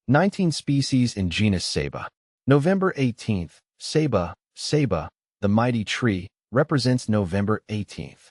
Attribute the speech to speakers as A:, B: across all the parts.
A: 19 species in genus Ceiba. November 18th. Ceiba, the mighty tree, represents November 18th.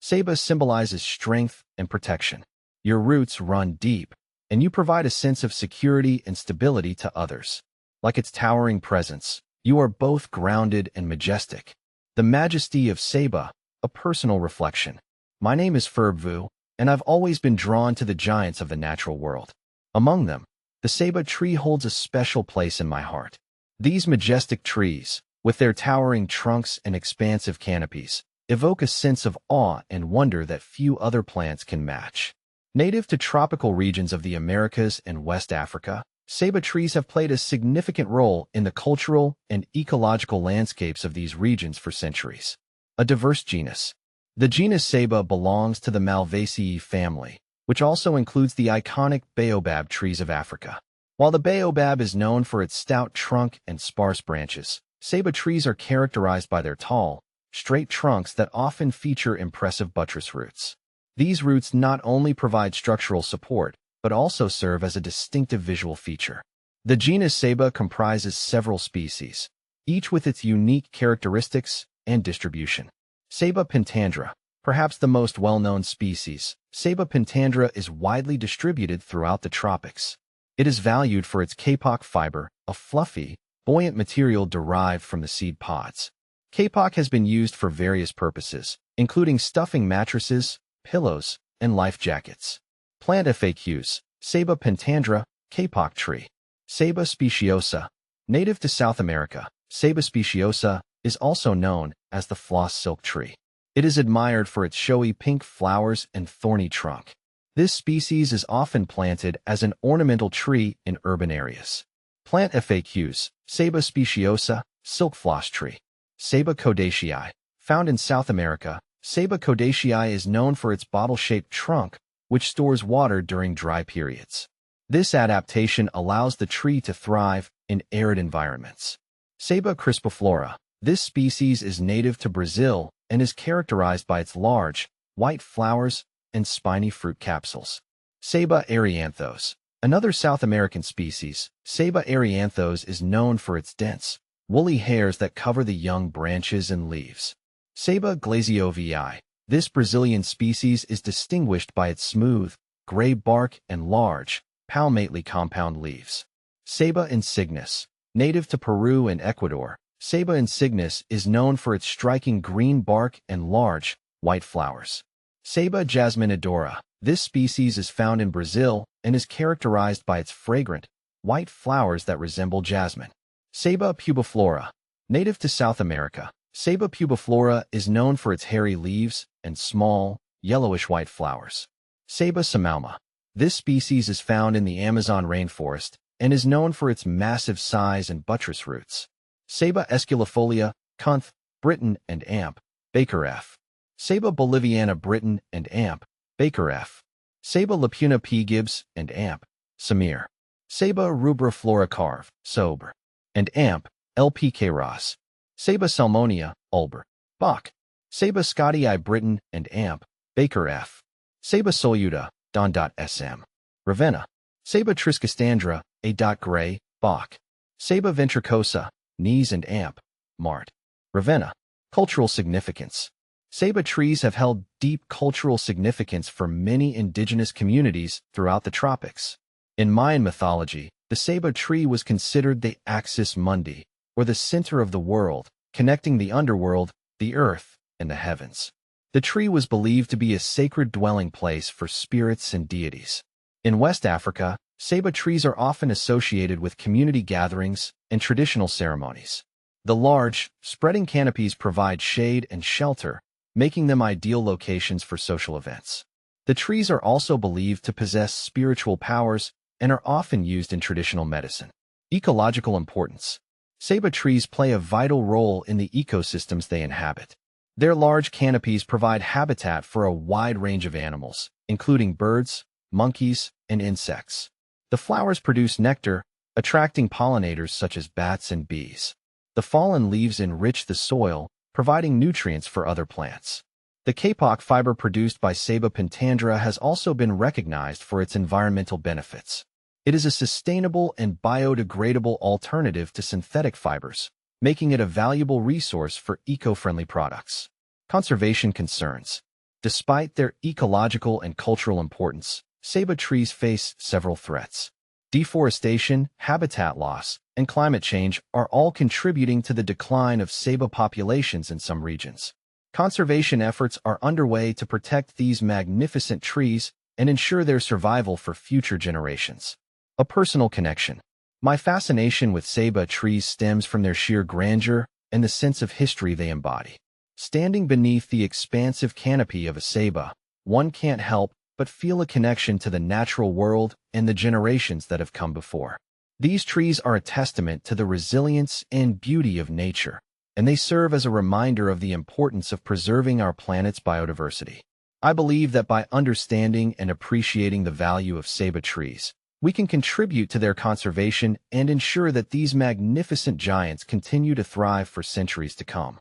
A: Ceiba symbolizes strength and protection. Your roots run deep, and you provide a sense of security and stability to others. Like its towering presence, you are both grounded and majestic. The majesty of Ceiba, a personal reflection. My name is Vu, and I've always been drawn to the giants of the natural world. Among them, the Ceiba tree holds a special place in my heart. These majestic trees, with their towering trunks and expansive canopies, evoke a sense of awe and wonder that few other plants can match. Native to tropical regions of the Americas and West Africa, Ceiba trees have played a significant role in the cultural and ecological landscapes of these regions for centuries. A diverse genus. The genus Ceiba belongs to the Malvaceae family, which also includes the iconic baobab trees of Africa. While the baobab is known for its stout trunk and sparse branches, Ceiba trees are characterized by their tall, straight trunks that often feature impressive buttress roots. These roots not only provide structural support, but also serve as a distinctive visual feature. The genus Ceiba comprises several species, each with its unique characteristics and distribution. Ceiba pentandra, perhaps the most well-known species, Ceiba pentandra is widely distributed throughout the tropics. It is valued for its kapok fiber, a fluffy, buoyant material derived from the seed pods. Kapok has been used for various purposes, including stuffing mattresses, pillows, and life jackets. Plant FAQs. Ceiba pentandra, kapok tree. Ceiba speciosa. Native to South America, Ceiba speciosa is also known as the floss silk tree. It is admired for its showy pink flowers and thorny trunk. This species is often planted as an ornamental tree in urban areas. Plant FAQs. Ceiba speciosa, silk floss tree. Ceiba codacei. Found in South America, Ceiba codacei is known for its bottle-shaped trunk, which stores water during dry periods. This adaptation allows the tree to thrive in arid environments. Ceiba crispiflora. This species is native to Brazil and is characterized by its large, white flowers and spiny fruit capsules. Ceiba erianthos. Another South American species, Ceiba erianthos is known for its dense, woolly hairs that cover the young branches and leaves. Ceiba glaziovi. This Brazilian species is distinguished by its smooth, gray bark and large, palmately compound leaves. Ceiba insignis. Native to Peru and Ecuador, Ceiba insignis is known for its striking green bark and large, white flowers. Ceiba jasminidora. This species is found in Brazil and is characterized by its fragrant, white flowers that resemble jasmine. Ceiba pubiflora. Native to South America, Ceiba pubiflora is known for its hairy leaves and small, yellowish-white flowers. Ceiba samalma. This species is found in the Amazon rainforest and is known for its massive size and buttress roots. Ceiba esculifolia, Kunth, Britain and Amp, Baker F. Ceiba boliviana Britain and Amp, Baker F. Ceiba lapuna P. Gibbs and Amp, Samir. Ceiba rubriflora Carve, Sober, and Amp, LPK Ross. Ceiba salmonia, Ulber, Bach. Ceiba scottii Britain and Amp, Baker F. Ceiba soluta, Don.sm. Ravenna. Ceiba triskistandra, A. Gray, Bach. Ceiba ventricosa, Knees and Amp, Mart. Ravenna. Cultural significance. Ceiba trees have held deep cultural significance for many indigenous communities throughout the tropics. In Mayan mythology, the Ceiba tree was considered the axis mundi, or the center of the world, connecting the underworld, the earth, and the heavens. The tree was believed to be a sacred dwelling place for spirits and deities. In West Africa, Ceiba trees are often associated with community gatherings and traditional ceremonies. The large, spreading canopies provide shade and shelter, making them ideal locations for social events. The trees are also believed to possess spiritual powers and are often used in traditional medicine. Ecological importance. Ceiba trees play a vital role in the ecosystems they inhabit. Their large canopies provide habitat for a wide range of animals, including birds, monkeys, and insects. The flowers produce nectar, attracting pollinators such as bats and bees. The fallen leaves enrich the soil, providing nutrients for other plants. The kapok fiber produced by Ceiba pentandra has also been recognized for its environmental benefits. It is a sustainable and biodegradable alternative to synthetic fibers, making it a valuable resource for eco-friendly products. Conservation concerns. Despite their ecological and cultural importance, Ceiba trees face several threats. Deforestation, habitat loss, and climate change are all contributing to the decline of Ceiba populations in some regions. Conservation efforts are underway to protect these magnificent trees and ensure their survival for future generations. A personal connection. My fascination with Ceiba trees stems from their sheer grandeur and the sense of history they embody. Standing beneath the expansive canopy of a Ceiba, one can't help but feel a connection to the natural world and the generations that have come before. These trees are a testament to the resilience and beauty of nature, and they serve as a reminder of the importance of preserving our planet's biodiversity. I believe that by understanding and appreciating the value of Ceiba trees, we can contribute to their conservation and ensure that these magnificent giants continue to thrive for centuries to come.